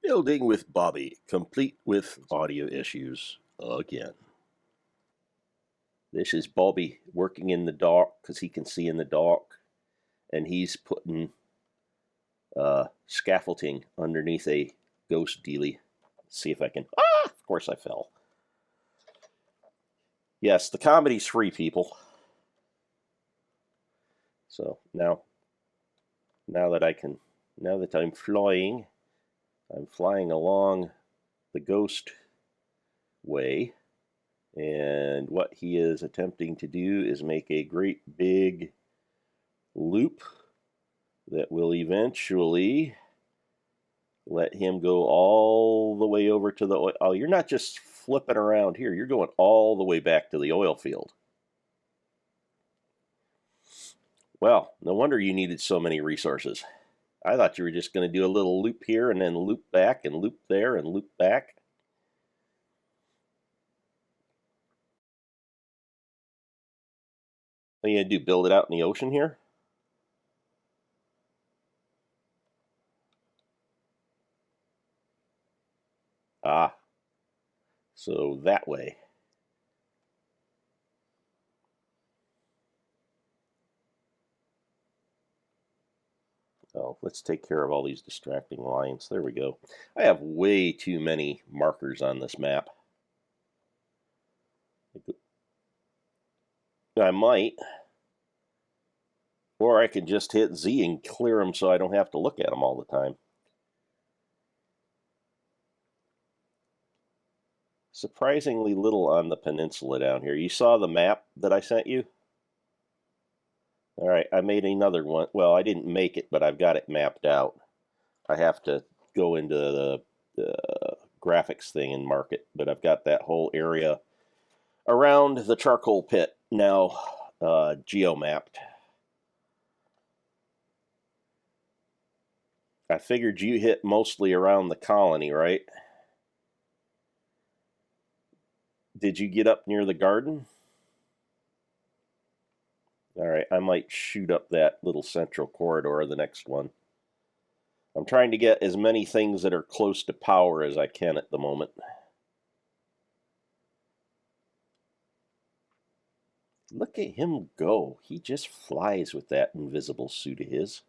Building with Bobby, complete with audio issues again. This is Bobby working in the dark because he can see in the dark, and he's putting scaffolding underneath a ghost dealie. Let's see if I can. Ah! Of course I fell. Yes, the comedy's free, people. So now that I'm flying along the ghost way, and what he is attempting to do is make a great big loop that will eventually let him go all the way over to the oil. Oh, you're not just flipping around here, you're going all the way back to the oil field. Well, no wonder you needed so many resources. I thought you were just going to do a little loop here and then loop back and loop there and loop back. What are you going to do, build it out in the ocean here? Ah, so that way. Oh, let's take care of all these distracting lines. There we go. I have way too many markers on this map. I might. Or I could just hit Z and clear them so I don't have to look at them all the time. Surprisingly little on the peninsula down here. You saw the map that I sent you? Alright, I made another one. Well, I didn't make it, but I've got it mapped out. I have to go into the graphics thing and mark it, but I've got that whole area around the charcoal pit now geo-mapped. I figured you hit mostly around the colony, right? Did you get up near the garden? Alright, I might shoot up that little central corridor, the next one. I'm trying to get as many things that are close to power as I can at the moment. Look at him go. He just flies with that invisible suit of his.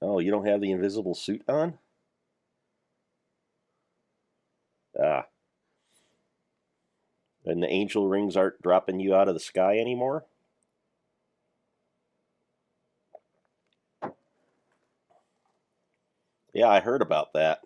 Oh, you don't have the invisible suit on? Ah. And the angel rings aren't dropping you out of the sky anymore? Yeah, I heard about that.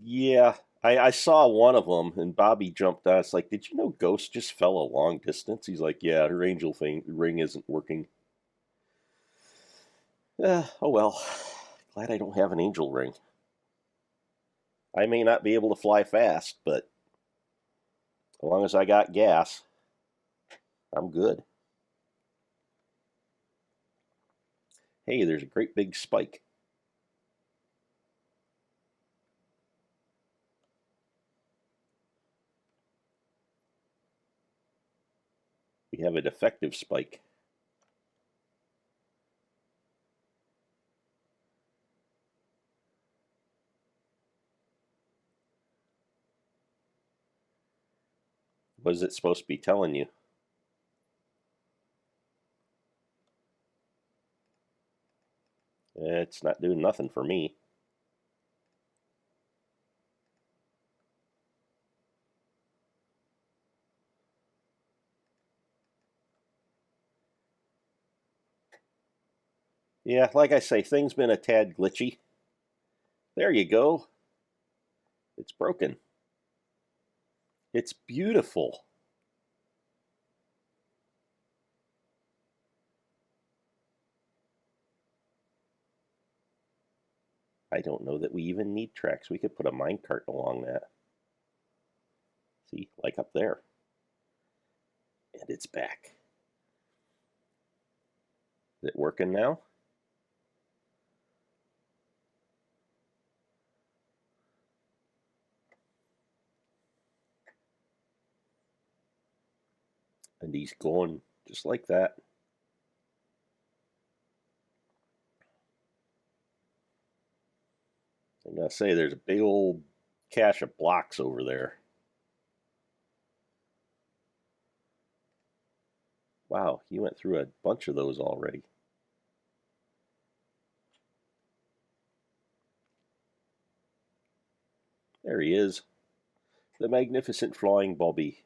Yeah, I saw one of them, and Bobby jumped on. It's like, did you know Ghost just fell a long distance? He's like, yeah, her angel ring isn't working. Oh well, glad I don't have an angel ring. I may not be able to fly fast, but as long as I got gas, I'm good. Hey, there's a great big spike. We have a defective spike. What is it supposed to be telling you? It's not doing nothing for me. Yeah, like I say, things been a tad glitchy. There you go. It's broken. It's beautiful. I don't know that we even need tracks. We could put a minecart along that. See, like up there. And it's back. Is it working now? And he's going just like that. I'm going to say there's a big old cache of blocks over there. Wow, he went through a bunch of those already. There he is. The magnificent flying Bobby.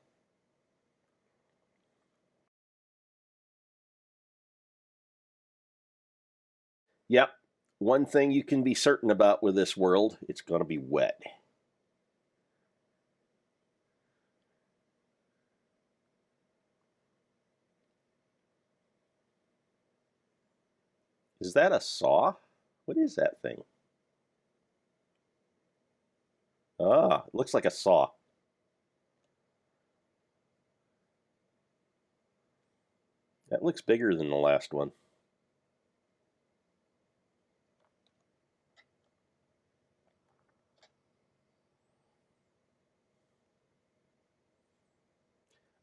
Yep. One thing you can be certain about with this world, it's going to be wet. Is that a saw? What is that thing? Ah, it looks like a saw. That looks bigger than the last one.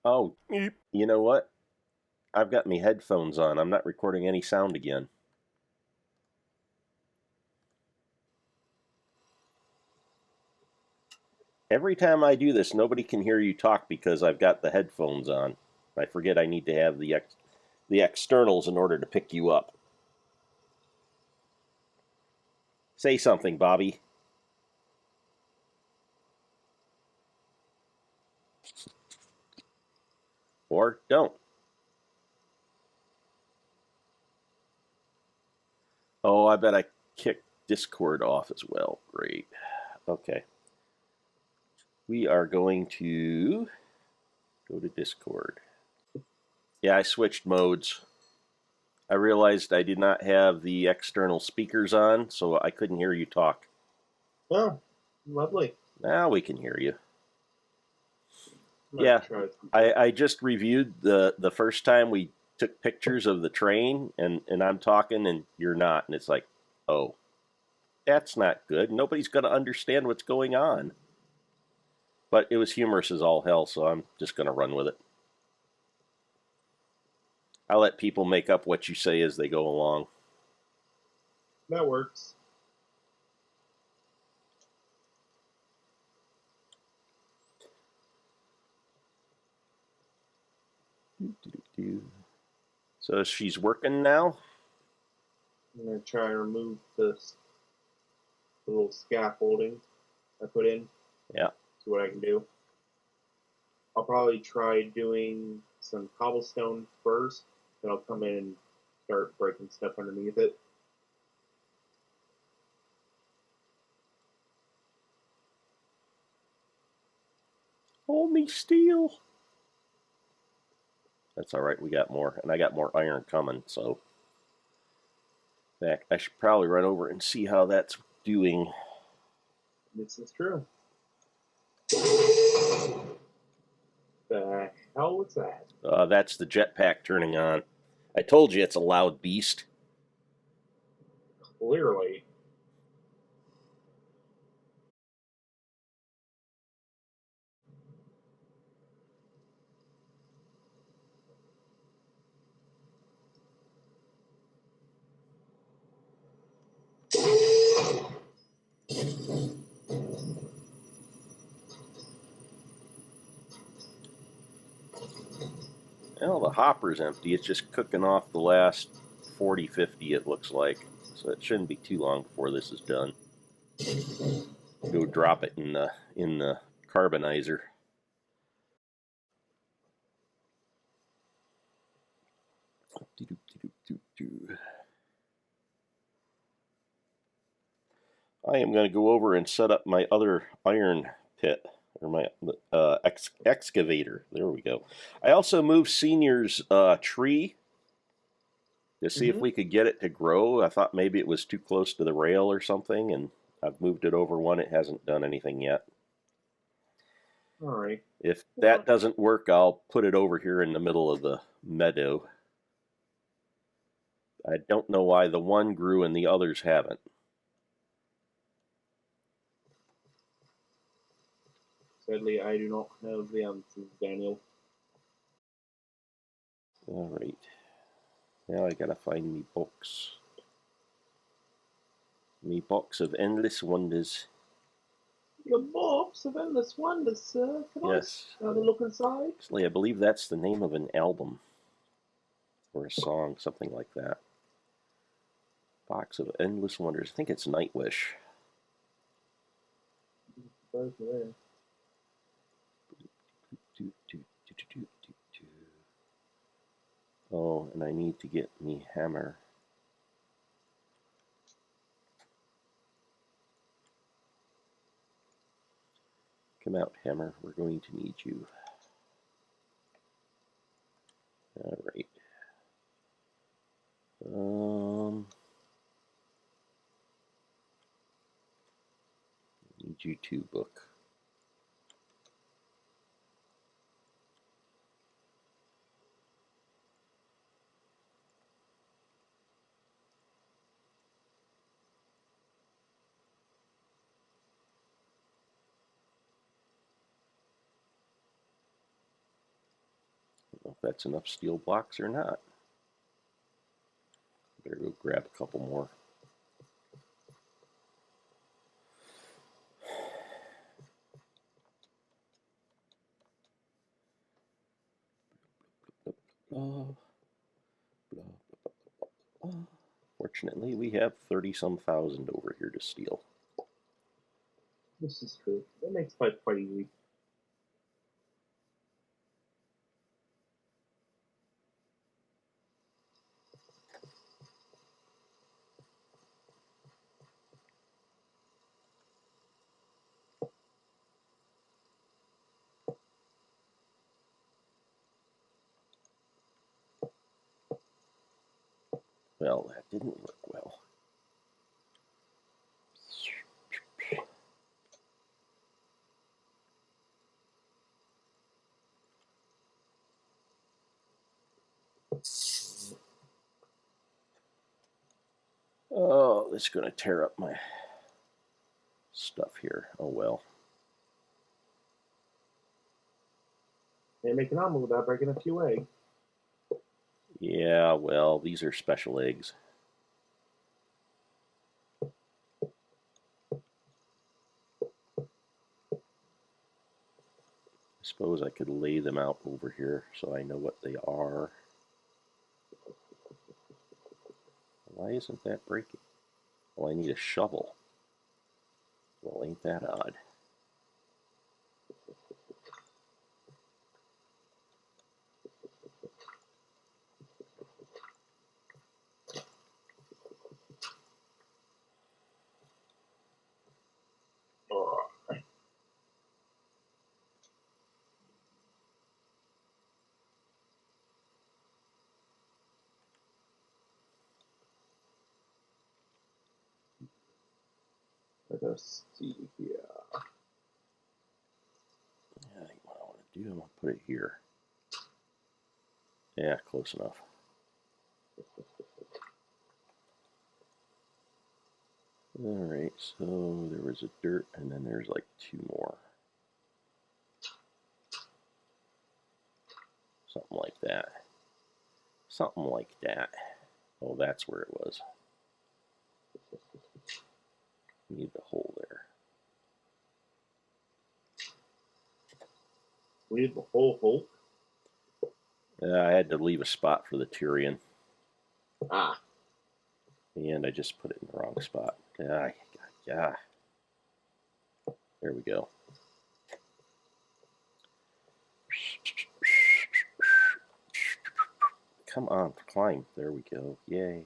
Oh, you know what? I've got my headphones on. I'm not recording any sound again. Every time I do this, nobody can hear you talk because I've got the headphones on. I forget I need to have the externals in order to pick you up. Say something, Bobby. Or don't. Oh, I bet I kicked Discord off as well. Great. Okay. We are going to go to Discord. Yeah, I switched modes. I realized I did not have the external speakers on, so I couldn't hear you talk. Oh, lovely. Now we can hear you. Yeah, I just reviewed the first time we took pictures of the train, and I'm talking and you're not, and it's like, oh, that's not good. Nobody's going to understand what's going on. But it was humorous as all hell, so I'm just going to run with it. I'll let people make up what you say as they go along. That works. So she's working now? I'm going to try and remove this little scaffolding I put in. Yeah. See what I can do. I'll probably try doing some cobblestone first, then I'll come in and start breaking stuff underneath it. Hold me steel. That's all right. We got more, and I got more iron coming, so I should probably run over and see how that's doing. This is true. The hell was that? That's the jetpack turning on. I told you it's a loud beast. Clearly. Well, the hopper's empty. It's just cooking off the last 40, 50, it looks like. So it shouldn't be too long before this is done. Go drop it in the carbonizer. I am going to go over and set up my other iron pit, or my excavator. There we go. I also moved Senior's tree to see if we could get it to grow. I thought maybe it was too close to the rail or something, and I've moved it over one. It hasn't done anything yet. All right. If that doesn't work, I'll put it over here in the middle of the meadow. I don't know why the one grew and the others haven't. Sadly, I do not have the answers, Daniel. Alright. Now I gotta find me books. Me box of endless wonders. Your box of endless wonders, sir. Can Yes. I have a look inside? Actually, I believe that's the name of an album. Or a song, something like that. Box of endless wonders. I think it's Nightwish. Oh, and I need to get me hammer. Come out, hammer. We're going to need you. Alright. Need you to book. I don't know if that's enough steel blocks or not. Better go grab a couple more. Fortunately, we have 30-some thousand over here to steal. This is true. That makes life quite easy. Well, that didn't work well. Oh, this is going to tear up my stuff here. Oh, well. Can't make an omelet without breaking a few eggs. Yeah, well, these are special eggs. I suppose I could lay them out over here so I know what they are. Why isn't that breaking? Well, I need a shovel. Well, ain't that odd? Let's see here. I think what I want to do, I'm going to put it here. Yeah, close enough. Alright, so there was a dirt, and then there's like 2 more. Something like that. Something like that. Oh, that's where it was. Need the hole there. Leave the whole hole? I had to leave a spot for the Tyrian. Ah. And I just put it in the wrong spot. Yeah. There we go. Come on, climb. There we go. Yay.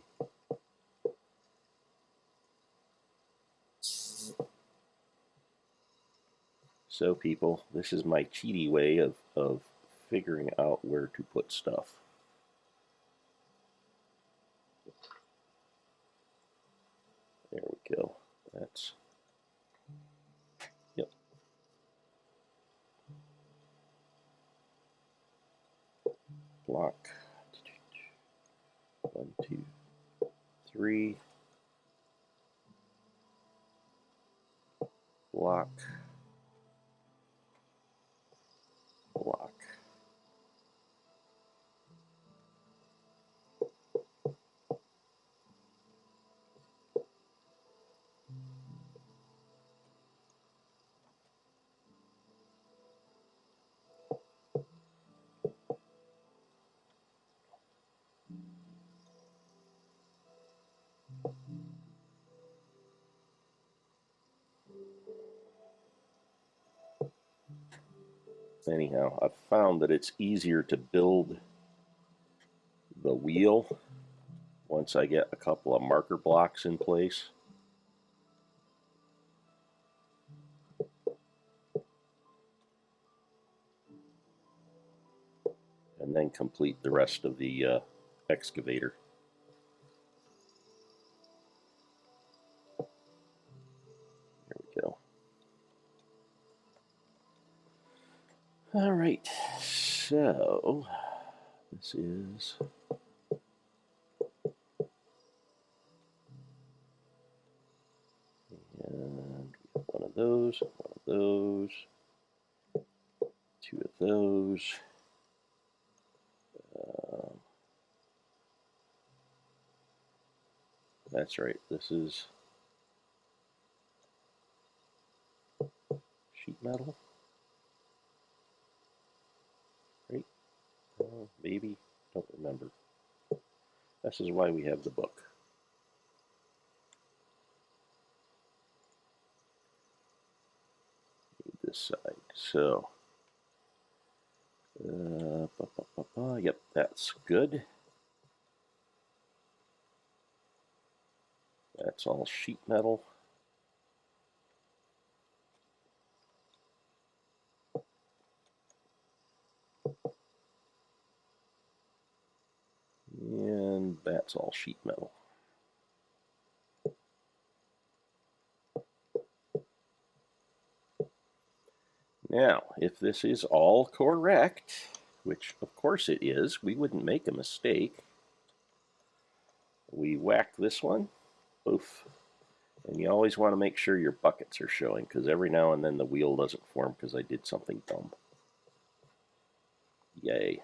So, people, this is my cheaty way of figuring out where to put stuff. There we go. That's... Yep. Block. 1, 2, 3. Block. Block. anyhow, I've found that it's easier to build the wheel once I get a couple of marker blocks in place. And then complete the rest of the excavator. There we go. All right, so this is and one of those, two of those. That's right, this is sheet metal, right? Oh, maybe, don't remember. This is why we have the book. Need this side, so yep, that's good. That's all sheet metal. And that's all sheet metal. Now, if this is all correct, which of course it is, we wouldn't make a mistake. We whack this one, poof. And you always want to make sure your buckets are showing, because every now and then the wheel doesn't form because I did something dumb. Yay.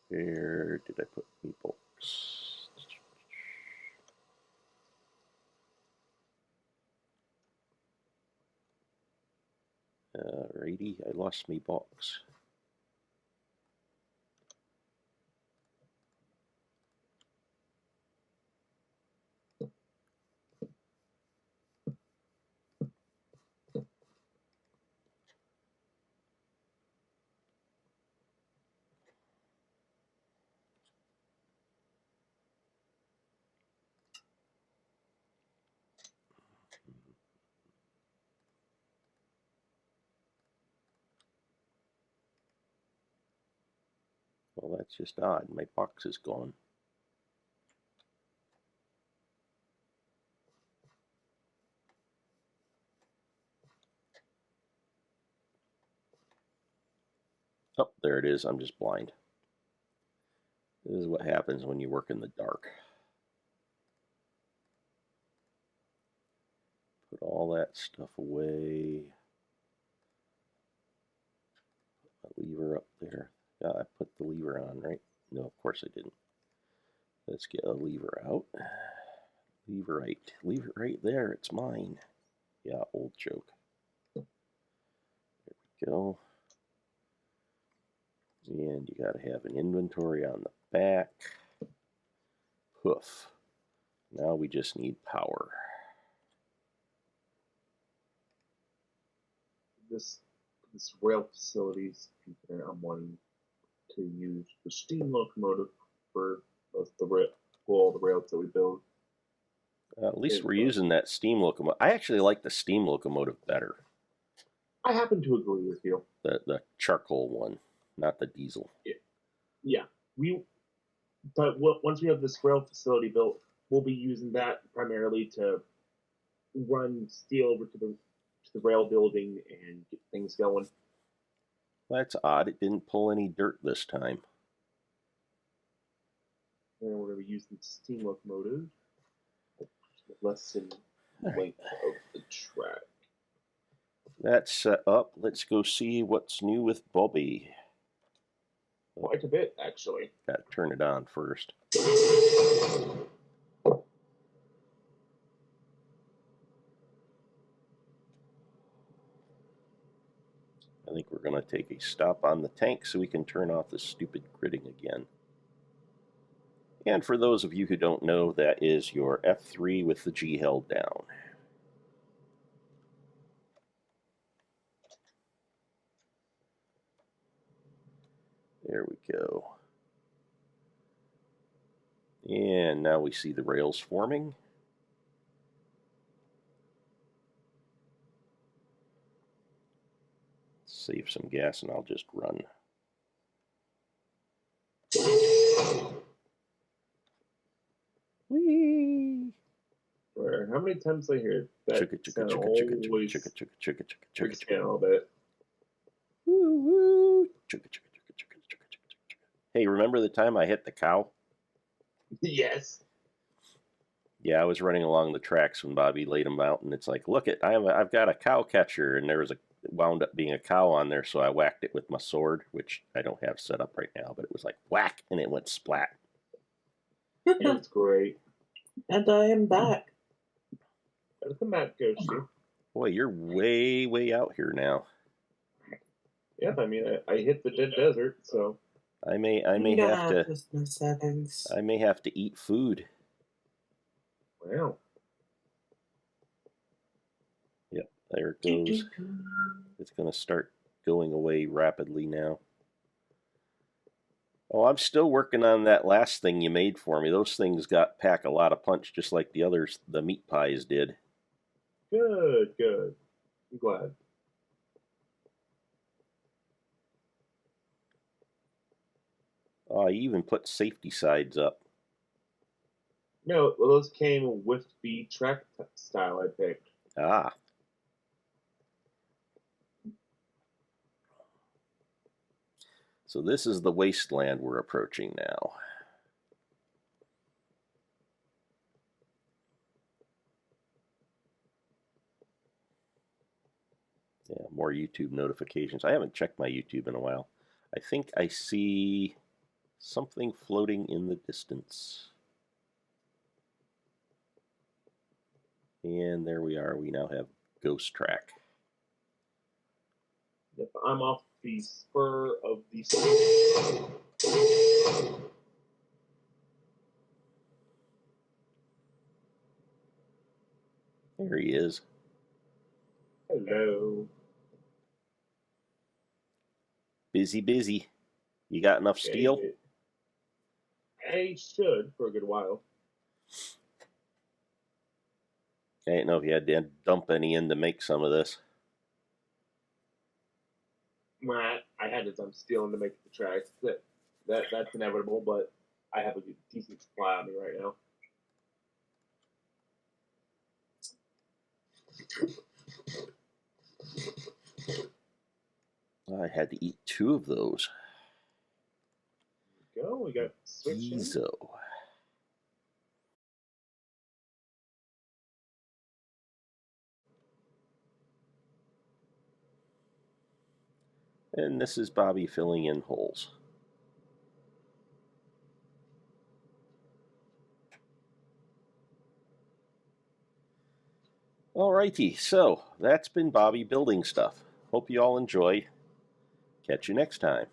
Where did I put my books? Alrighty, I lost my box. Well, that's just odd. My box is gone. Oh, there it is. I'm just blind. This is what happens when you work in the dark. Put all that stuff away. Put the lever up there. Yeah, I put the lever on, right? No, of course I didn't. Let's get a lever out. Lever right. Leave it right there. It's mine. Yeah, old joke. There we go. And you got to have an inventory on the back. Hoof. Now we just need power. This rail facilities, I'm wanting to use the steam locomotive for all the rails that we build. At least we're using that steam locomotive. I actually like the steam locomotive better. I happen to agree with you. The charcoal one, not the diesel. Yeah. But once we have this rail facility built, we'll be using that primarily to run steel over to the rail building and get things going. That's odd. It didn't pull any dirt this time. And we're going to be using the steam locomotive. Less than length of the track. That's set up. Let's go see what's new with Bobby. Quite a bit, actually. Got to turn it on first. I think we're going to take a stop on the tank so we can turn off the stupid gridding again. And for those of you who don't know, that is your F3 with the G held down. There we go. And now we see the rails forming. Save some gas and I'll just run. Whee! How many times I hear that sound always a little bit. Woo, woo. Hey, remember the time I hit the cow? Yes. Yeah, I was running along the tracks when Bobby laid them out, and it's like, look it, I've got a cow catcher, and there was wound up being a cow on there, so I whacked it with my sword, which I don't have set up right now, but it was like whack, and it went splat. That's great. And I am back. Where's the map go, Stu? Boy, you're way, way out here now. Yeah, I mean, I hit the dead desert, so I may have to. My settings. I may have to eat food. wow. Yep, there it goes. It's going to start going away rapidly now. Oh, I'm still working on that last thing you made for me. Those things pack a lot of punch, just like the others, the meat pies did. Good, good. I'm glad. Oh, I even put safety sides up. No, well, those came with the track style I picked. Ah. So this is the wasteland we're approaching now. Yeah, more YouTube notifications. I haven't checked my YouTube in a while. I think I see something floating in the distance. And there we are. We now have Ghost Track. Yep, I'm off the spur of the... There he is. Hello. Busy, busy. You got enough steel? I should for a good while. I didn't know if you had to dump any in to make some of this. I had to dump steel in to make the tracks. That's inevitable, but I have a decent supply on me right now. I had to eat 2 of those. There we go. We got switching. Eezo. And this is Bobby filling in holes. Alrighty, so that's been Bobby building stuff. Hope you all enjoy. Catch you next time.